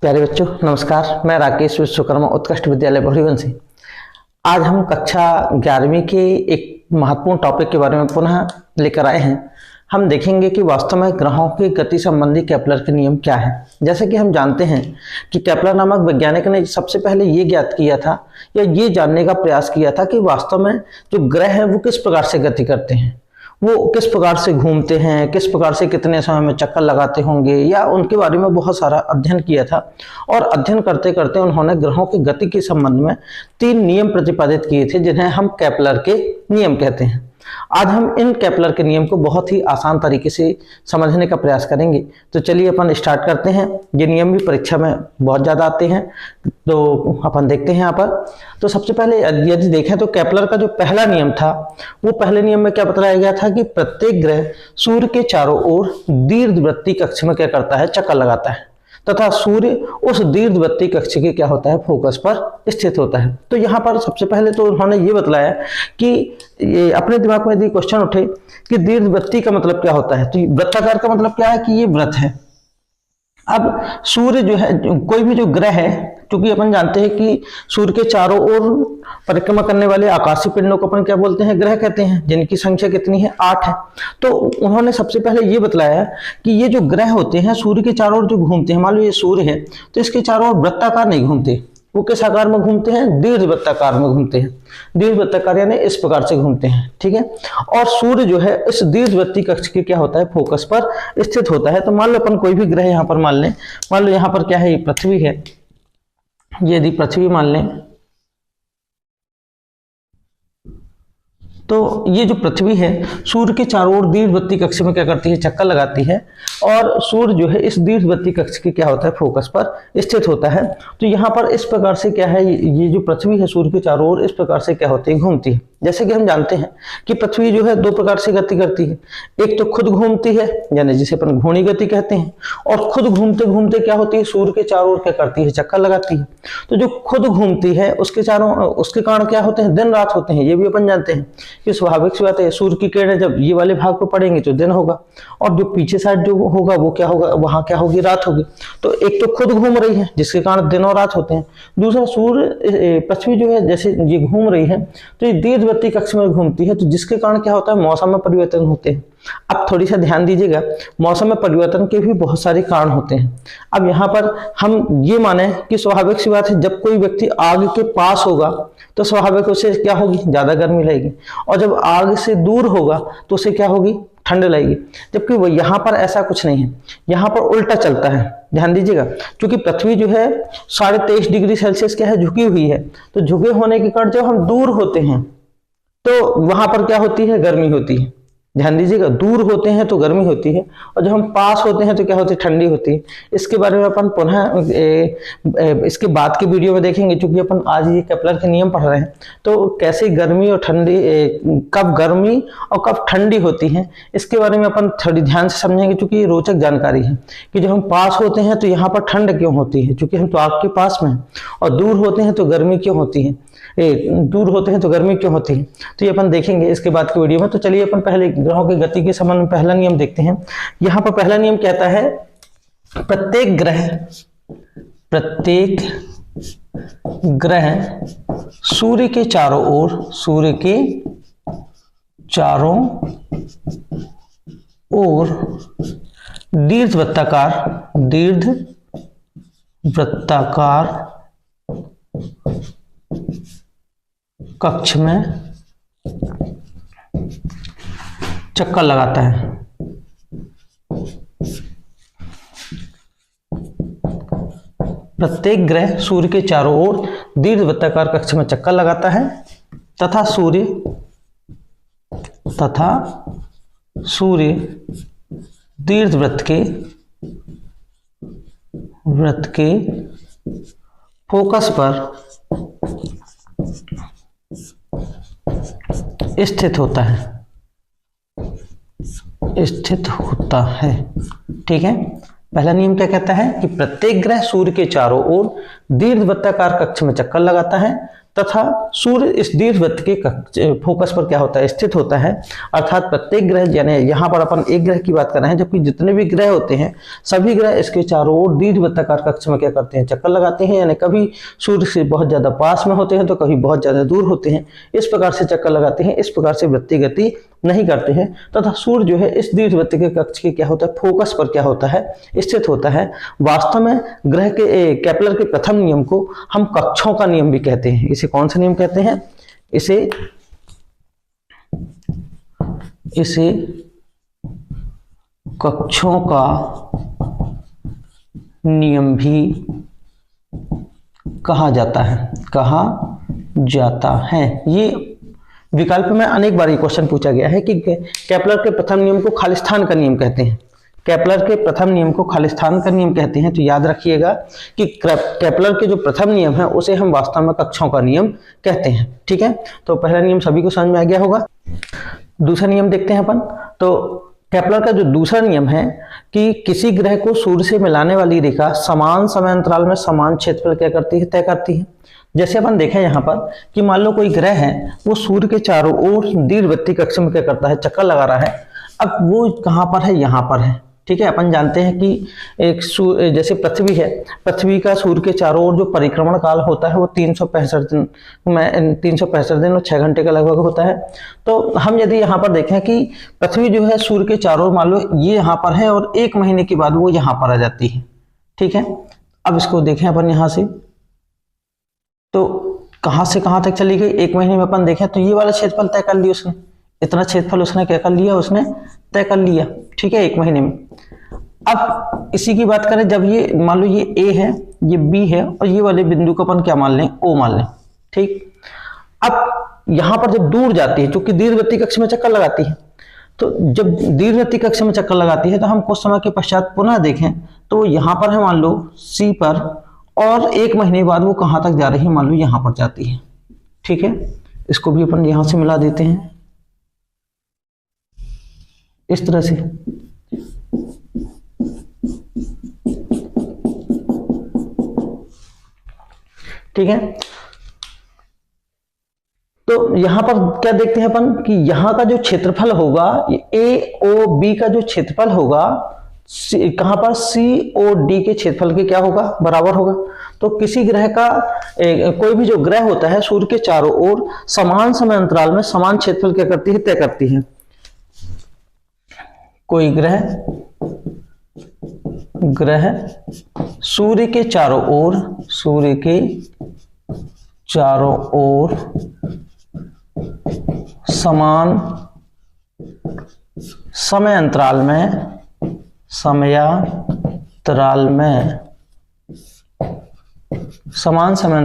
प्यारे बच्चों नमस्कार। मैं राकेश विश्वकर्मा उत्कृष्ट विद्यालय भोरीवंशी। आज हम कक्षा 11वीं के एक महत्वपूर्ण टॉपिक के बारे में पुनः लेकर आए हैं। हम देखेंगे कि वास्तव में ग्रहों की गति संबंधी केपलर के नियम क्या है। जैसे कि हम जानते हैं कि केपलर नामक वैज्ञानिक ने सबसे पहले ये ज्ञात किया था या ये जानने का प्रयास किया था कि वास्तव में जो ग्रह हैं वो किस प्रकार से गति करते हैं, वो किस प्रकार से घूमते हैं, किस प्रकार से कितने समय में चक्कर लगाते होंगे, या उनके बारे में बहुत सारा अध्ययन किया था। और अध्ययन करते करते उन्होंने ग्रहों की गति के संबंध में 3 नियम प्रतिपादित किए थे जिन्हें हम केपलर के नियम कहते हैं। आज हम इन केपलर के नियम को बहुत ही आसान तरीके से समझने का प्रयास करेंगे। तो चलिए अपन स्टार्ट करते हैं। ये नियम भी परीक्षा में बहुत ज़्यादा आते हैं, तो अपन देखते हैं यहाँ पर। तो सबसे पहले यदि देखें तो केपलर का जो पहला नियम था, वो पहले नियम में क्या बताया गया था कि प्रत्येक ग्रह सूर्य के चारों ओर दीर्घवृत्तीय कक्ष में क्या करता है, चक्कर लगाता है, तथा सूर्य उस दीर्घवृत्तीय कक्ष के क्या होता है, फोकस पर स्थित होता है। तो यहाँ पर सबसे पहले तो उन्होंने ये बताया कि ये अपने दिमाग में यदि क्वेश्चन उठे कि दीर्घवृत्तीय का मतलब क्या होता है, तो वृत्ताकार का मतलब क्या है कि ये वृत्त है। अब सूर्य जो है, कोई भी जो ग्रह है, क्योंकि अपन जानते हैं कि सूर्य के चारों ओर परिक्रमा करने वाले आकाशीय पिंडों को अपन क्या बोलते हैं, ग्रह कहते हैं, जिनकी संख्या कितनी है, 8 है। तो उन्होंने सबसे पहले ये बतलाया कि ये जो ग्रह होते हैं सूर्य के चारों ओर जो घूमते हैं, मान लो ये सूर्य है तो इसके चारों ओर वृत्ताकार नहीं घूमते, वो किस आकार में घूमते हैं, दीर्घवृत्ताकार में घूमते हैं। दीर्घवृत्ताकार यानी इस प्रकार से घूमते हैं, ठीक है। और सूर्य जो है इस दीर्घवृत्तीय कक्ष के क्या होता है, फोकस पर स्थित होता है। तो मान लो अपन कोई भी ग्रह यहाँ पर मान लें, मान लो यहाँ पर क्या है, ये पृथ्वी है। यदि पृथ्वी मान लें तो ये जो पृथ्वी है सूर्य के चारों ओर दीर्घवृत्तीय कक्ष में क्या करती है, चक्कर लगाती है, और सूर्य जो है इस दीर्घवृत्तीय कक्ष के क्या होता है, फोकस पर स्थित होता है। तो यहाँ पर इस प्रकार से क्या है, ये जो पृथ्वी है सूर्य के चारों ओर इस प्रकार से क्या होती है, घूमती है। जैसे कि हम जानते हैं कि पृथ्वी जो है 2 प्रकार से गति करती है। एक तो खुद घूमती है, यानी जिसे अपन घूर्णी गति कहते हैं, और खुद घूमते घूमते क्या होती है, सूर्य के चारों ओर क्या करती है, चक्कर लगाती है। तो जो खुद घूमती है उसके कारण क्या होते हैं, दिन रात होते हैं। ये भी अपन जानते हैं कि स्वाभाविक सी बात है, सूर्य की किरणें जब ये वाले भाग पर पड़ेंगे तो दिन होगा, और जो पीछे साइड जो होगा वो क्या होगा, वहां क्या होगी, रात होगी। तो एक तो खुद घूम रही है जिसके कारण दिन और रात होते हैं, दूसरा सूर्य पृथ्वी जो है जैसे ये घूम रही है तो ये दीर्घवृत्तीय कक्ष में घूमती है, तो जिसके कारण क्या होता है, मौसम में परिवर्तन होते हैं। अब थोड़ी सा ध्यान दीजिएगा, मौसम में परिवर्तन के भी बहुत सारे कारण होते हैं। अब यहाँ पर हम ये माने कि स्वाभाविक सी बात है, जब कोई व्यक्ति आग के पास होगा तो स्वाभाविक उसे क्या होगी, ज्यादा गर्मी लगेगी, और जब आग से दूर होगा तो उसे क्या होगी, ठंड लगेगी। जबकि वो यहाँ पर ऐसा कुछ नहीं है, यहाँ पर उल्टा चलता है। ध्यान दीजिएगा, क्योंकि पृथ्वी जो है 23.5 डिग्री सेल्सियस क्या है, झुकी हुई है। तो झुके होने के कारण जब हम दूर होते हैं तो वहां पर क्या होती है, गर्मी होती है। ध्यान दीजिएगा, दूर होते हैं तो गर्मी होती है, और जब हम पास होते हैं तो क्या होती है, ठंडी होती है। इसके बारे में अपन पुनः इसके बाद के वीडियो में देखेंगे, क्योंकि अपन आज ये केपलर के नियम पढ़ रहे हैं। तो कैसे गर्मी और ठंडी, कब गर्मी और कब ठंडी होती है, इसके बारे में अपन थोड़ी ध्यान से समझेंगे, क्योंकि ये रोचक जानकारी है कि जब हम पास होते हैं तो यहाँ पर ठंड क्यों होती है, क्योंकि हम तो आग के पास में हैं, और दूर होते हैं तो गर्मी क्यों होती है, दूर होते हैं तो गर्मी क्यों होती है। तो ये अपन देखेंगे इसके बाद के वीडियो में। तो चलिए अपन पहले ग्रहों की गति के संबंध में पहला नियम देखते हैं। यहाँ पर पहला नियम कहता है, प्रत्येक ग्रह सूर्य के चारों ओर दीर्घवृत्ताकार कक्ष में चक्कर लगाता है। प्रत्येक ग्रह सूर्य के चारों ओर दीर्घवृत्ताकार कक्ष में चक्कर लगाता है, तथा सूर्य दीर्घवृत्त के फोकस पर स्थित होता है। ठीक है, पहला नियम क्या कहता है कि प्रत्येक ग्रह सूर्य के चारों ओर दीर्घवृत्ताकार कक्ष में चक्कर लगाता है, तथा सूर्य इस दीर्घवृत्त के फोकस पर क्या होता है, स्थित होता है। अर्थात प्रत्येक ग्रह, यानी यहाँ पर अपन एक ग्रह की बात कर रहे हैं, जबकि जितने भी ग्रह होते हैं सभी ग्रह इसके चारों ओर दीर्घवृत्ताकार कक्ष में क्या करते हैं, चक्कर लगाते हैं। यानी कभी सूर्य से बहुत ज्यादा पास में होते हैं तो कभी बहुत ज्यादा दूर होते हैं, इस प्रकार से चक्कर लगाते हैं, इस प्रकार से वृत्तीय गति नहीं करते हैं। तथा सूर्य जो है इस दीर्घवृत्त के कक्ष के क्या होता है, फोकस पर क्या होता है, स्थित होता है। वास्तव में ग्रह के केपलर के प्रथम नियम को हम कक्षों का नियम भी कहते हैं। इसे कौन सा नियम कहते हैं, इसे कक्षों का नियम भी कहा जाता है। ये विकल्प में अनेक बार ये क्वेश्चन पूछा गया है कि केपलर के प्रथम नियम को खालिस्तान का नियम कहते हैं। केपलर के प्रथम नियम को खालिस्तान का नियम कहते हैं। तो याद रखिएगा कि केपलर के जो प्रथम नियम है उसे हम वास्तव में कक्षों का नियम कहते हैं। ठीक है, तो पहला नियम सभी को समझ में आ गया होगा। दूसरा नियम देखते हैं अपन। तो केपलर का जो दूसरा नियम है कि किसी ग्रह को सूर्य से मिलाने वाली रेखा समान समय अंतराल में समान क्षेत्रफल क्या करती है, तय करती है। जैसे अपन देखें यहाँ पर कि मान लो कोई ग्रह है, वो सूर्य के चारों ओर दीर्घवृत्तीय कक्ष में क्या करता है, चक्कर लगा रहा है। अब वो कहाँ पर है, यहाँ पर है। ठीक है, अपन जानते हैं कि एक जैसे पृथ्वी है, पृथ्वी का सूर्य के चारों ओर जो परिक्रमण काल होता है वो 365 दिन और 6 घंटे का लगभग होता है। तो हम यदि यहाँ पर देखें कि पृथ्वी जो है सूर्य के चारों ओर, मान लो ये यहाँ पर है और 1 महीने के बाद वो यहाँ पर आ जाती है। ठीक है, अब इसको देखें अपन यहाँ से, तो कहाँ से कहाँ तक चली गई, 1 महीने में अपन देखें तो ये वाला क्षेत्रफल तय कर लिया उसने, इतना क्षेत्रफल उसने क्या कर लिया, उसने तय कर लिया। ठीक है, 1 महीने में। अब इसी की बात करें, जब ये मान लो ये A है, ये B है और ये वाले बिंदु को अपन क्या मान लें, O मान लें। ठीक, अब यहाँ पर जब दूर जाती है, क्योंकि दीर्घवृत्तीय कक्ष में चक्कर लगाती है, तो जब दीर्घवृत्तीय कक्ष में चक्कर लगाती है तो हम कुछ समय के पश्चात पुनः देखें तो यहाँ पर है मान लो C पर, और 1 महीने बाद वो कहाँ तक जा रही है, मान लो यहाँ पर जाती है। ठीक है, इसको भी अपन यहाँ से मिला देते हैं इस तरह से। ठीक है, तो यहां पर क्या देखते हैं अपन कि यहां का जो क्षेत्रफल होगा, AOB का जो क्षेत्रफल होगा कहां पर, COD के क्षेत्रफल के क्या होगा, बराबर होगा। तो किसी ग्रह का कोई भी जो ग्रह होता है सूर्य के चारों ओर समान समय अंतराल में समान क्षेत्रफल क्या करती है, तय करती है। कोई ग्रह सूर्य के चारों ओर समान समय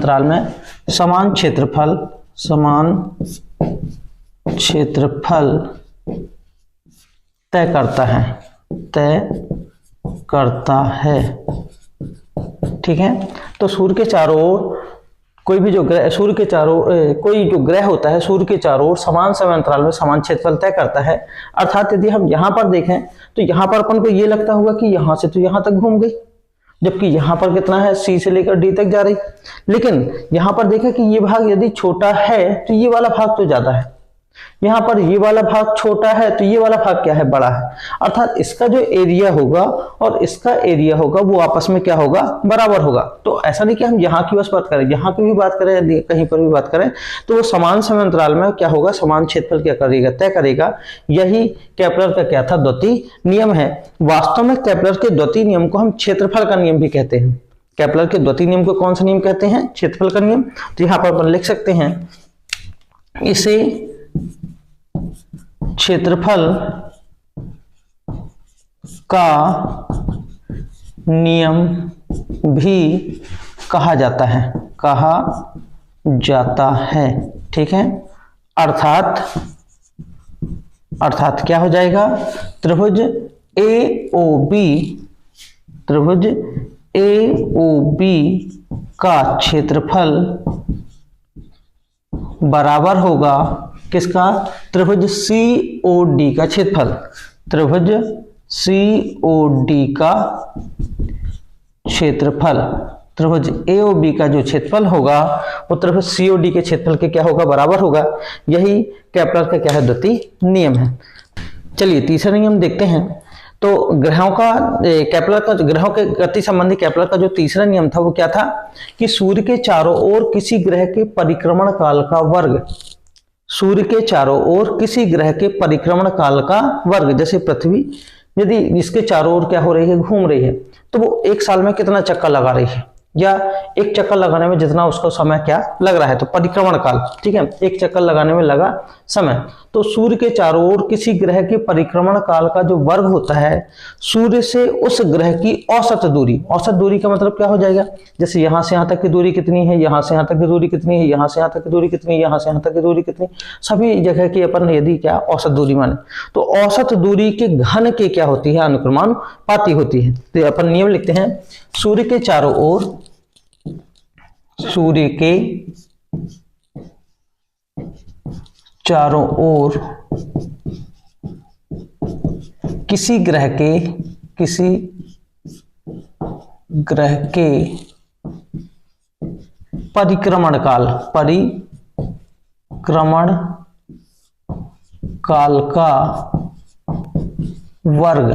अंतराल में समान क्षेत्रफल तय करता है। ठीक है, तो सूर्य के चारों ओर कोई भी जो ग्रह कोई जो ग्रह होता है सूर्य के चारों ओर समान समय अंतराल में समान क्षेत्रफल तय करता है। अर्थात यदि हम यहाँ पर देखें तो यहाँ पर अपन को ये लगता होगा कि यहाँ से तो यहाँ तक घूम गई, जबकि यहाँ पर कितना है, C से लेकर D तक जा रही। लेकिन यहाँ पर देखें कि ये भाग यदि छोटा है तो ये वाला भाग तो ज्यादा है, यहाँ पर ये वाला भाग छोटा है तो ये वाला भाग क्या है, बड़ा है। अर्थात इसका जो एरिया होगा और इसका एरिया होगा वो आपस में क्या होगा, बराबर होगा। तो ऐसा नहीं कि हम यहाँ की बस बात करें, यहाँ की भी बात करें, कहीं पर भी बात करें तो वो समान समय अंतराल में क्या होगा, समान क्षेत्रफल क्या करेगा, तय करेगा। यही केपलर का क्या था, द्वितीय नियम है। वास्तव में केपलर के द्वितीय नियम को हम क्षेत्रफल का नियम भी कहते हैं। केपलर के द्वितीय नियम को कौन सा नियम कहते हैं, क्षेत्रफल का नियम। तो यहाँ पर अपन लिख सकते हैं, इसे क्षेत्रफल का नियम भी कहा जाता है। ठीक है, अर्थात क्या हो जाएगा, त्रिभुज AOB का क्षेत्रफल बराबर होगा किसका, त्रिभुज COD का क्षेत्रफल। त्रिभुज COD का क्षेत्रफल त्रिभुज ए और बी का जो क्षेत्रफल होगा वो त्रिभुज सी और डी के क्षेत्रफल के क्या होगा, बराबर होगा। यही केपलर का क्या है, द्वितीय नियम है। चलिए तीसरा नियम देखते हैं। तो ग्रहों का केपलर का ग्रहों के गति संबंधी केपलर का जो तीसरा नियम था वो क्या था कि सूर्य के चारों ओर किसी ग्रह के परिक्रमण काल का वर्ग, सूर्य के चारों ओर किसी ग्रह के परिक्रमण काल का वर्ग, जैसे पृथ्वी यदि इसके चारों ओर क्या हो रही है, घूम रही है, तो वो एक साल में कितना चक्कर लगा रही है, या एक चक्कर लगाने में जितना उसको समय क्या लग रहा है, तो परिक्रमण काल, ठीक है, एक चक्कर लगाने में लगा समय। तो सूर्य के चारों ओर किसी ग्रह के परिक्रमण काल का जो वर्ग होता है, सूर्य से उस ग्रह की औसत दूरी, औसत दूरी का मतलब क्या हो जाएगा, जैसे यहां से यहां तक की दूरी कितनी है, यहां से यहां तक की दूरी कितनी है, यहां से यहां तक की दूरी कितनी है, यहां से यहां तक की दूरी कितनी, सभी जगह की अपन यदि क्या औसत दूरी माने, तो औसत दूरी के घन के क्या होती है, अनुक्रमानुपाती होती है। तो अपन नियम लिखते हैं, सूर्य के चारों ओर, सूर्य के चारों ओर किसी ग्रह के परिक्रमण काल का वर्ग,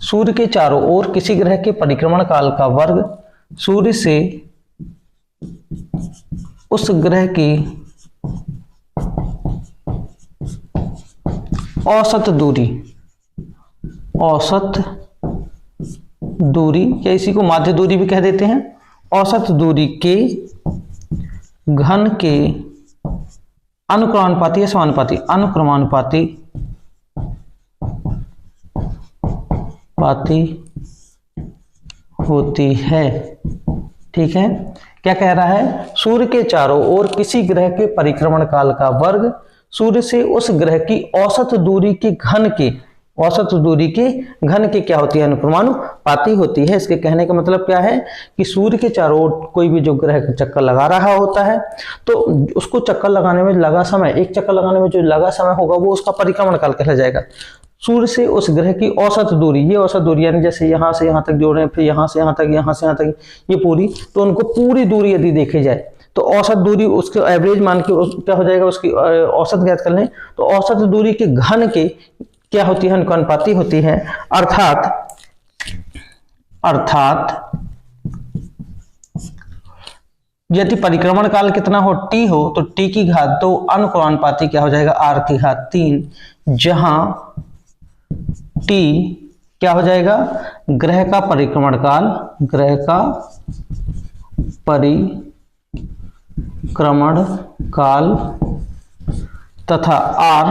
सूर्य के चारों ओर किसी ग्रह के परिक्रमण काल का वर्ग सूर्य से उस ग्रह की औसत दूरी या इसी को माध्य दूरी भी कह देते हैं, औसत दूरी के घन के अनुक्रमानुपाती या समानुपाती, अनुक्रमानुपाती होती है। ठीक है, क्या कह रहा है, सूर्य के चारों ओर किसी ग्रह के परिक्रमण काल का वर्ग सूर्य से उस ग्रह की औसत दूरी के घन के क्या होती है, अनुक्रमानुपाती होती है। इसके कहने का मतलब क्या है कि सूर्य के चारों ओर कोई भी जो ग्रह चक्कर लगा रहा होता है तो उसको चक्कर लगाने में लगा समय, एक चक्कर लगाने में जो लगा समय होगा वो उसका परिक्रमण काल कहला जाएगा। सूर्य से उस ग्रह की औसत दूरी, ये औसत दूरी यानी जैसे यहां से यहां तक जोड़ रहे हैं, फिर यहां से यहां तक, यहां से यहां तक, ये पूरी, तो उनको पूरी दूरी यदि देखी जाए तो औसत दूरी उसके एवरेज मान के क्या हो जाएगा, उसकी औसत ज्ञात कर लें तो औसत दूरी के घन के क्या होती है, अनुपाती होती है। अर्थात यदि परिक्रमण काल कितना हो, t हो, तो t की घात 2 अनुक्रमानुपाती क्या हो जाएगा, r की घात 3, जहां t क्या हो जाएगा, ग्रह का परिक्रमण काल तथा r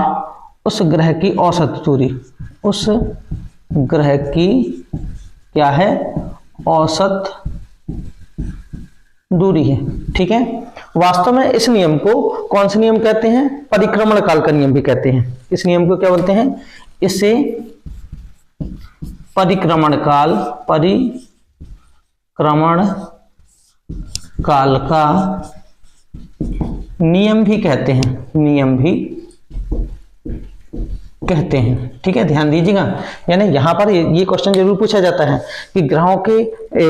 उस ग्रह की औसत दूरी, उस ग्रह की क्या है, औसत दूरी है। ठीक है, वास्तव में इस नियम को कौन से नियम कहते हैं, परिक्रमण काल का नियम भी कहते हैं। इस नियम को क्या बोलते हैं, इसे परिक्रमण काल का नियम भी कहते हैं। ठीक है, ध्यान दीजिएगा, यानी यहां पर ये क्वेश्चन जरूर पूछा जाता है कि ग्रहों के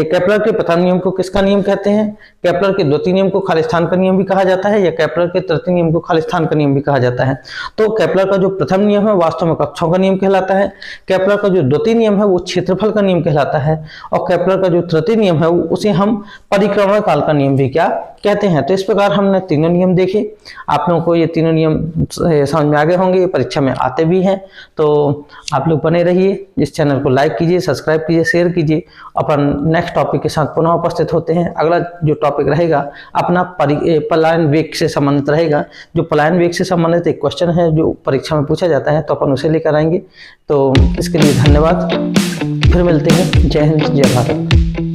केपलर के प्रथम नियम को किसका नियम कहते हैं, केपलर के द्वितीय नियम को खालिस्तान का नियम भी कहा जाता है, या केपलर के तृतीय नियम को खालिस्तान का नियम भी कहा जाता है। तो केपलर का जो प्रथम नियम है वास्तव में कक्षों का नियम कहलाता है, केपलर का जो द्वितीय नियम है वो क्षेत्रफल का नियम कहलाता है, और केपलर का जो तृतीय नियम है उसे हम परिक्रमण काल का नियम भी क्या कहते हैं। तो इस प्रकार हमने तीनों नियम देखे, आप लोगों को ये तीनों नियम समझ में आ गए होंगे, परीक्षा में आते भी हैं। तो आप लोग बने रहिए, इस चैनल को लाइक कीजिए, सब्सक्राइब कीजिए, शेयर कीजिए। अपन नेक्स्ट टॉपिक के साथ पुनः उपस्थित होते हैं। अगला जो टॉपिक रहेगा अपना पलायन वेग से संबंधित रहेगा। जो पलायन वेग से संबंधित एक क्वेश्चन है जो परीक्षा में पूछा जाता है, तो अपन उसे लेकर आएंगे। तो इसके लिए धन्यवाद, फिर मिलते हैं। जय हिंद, जय भारत।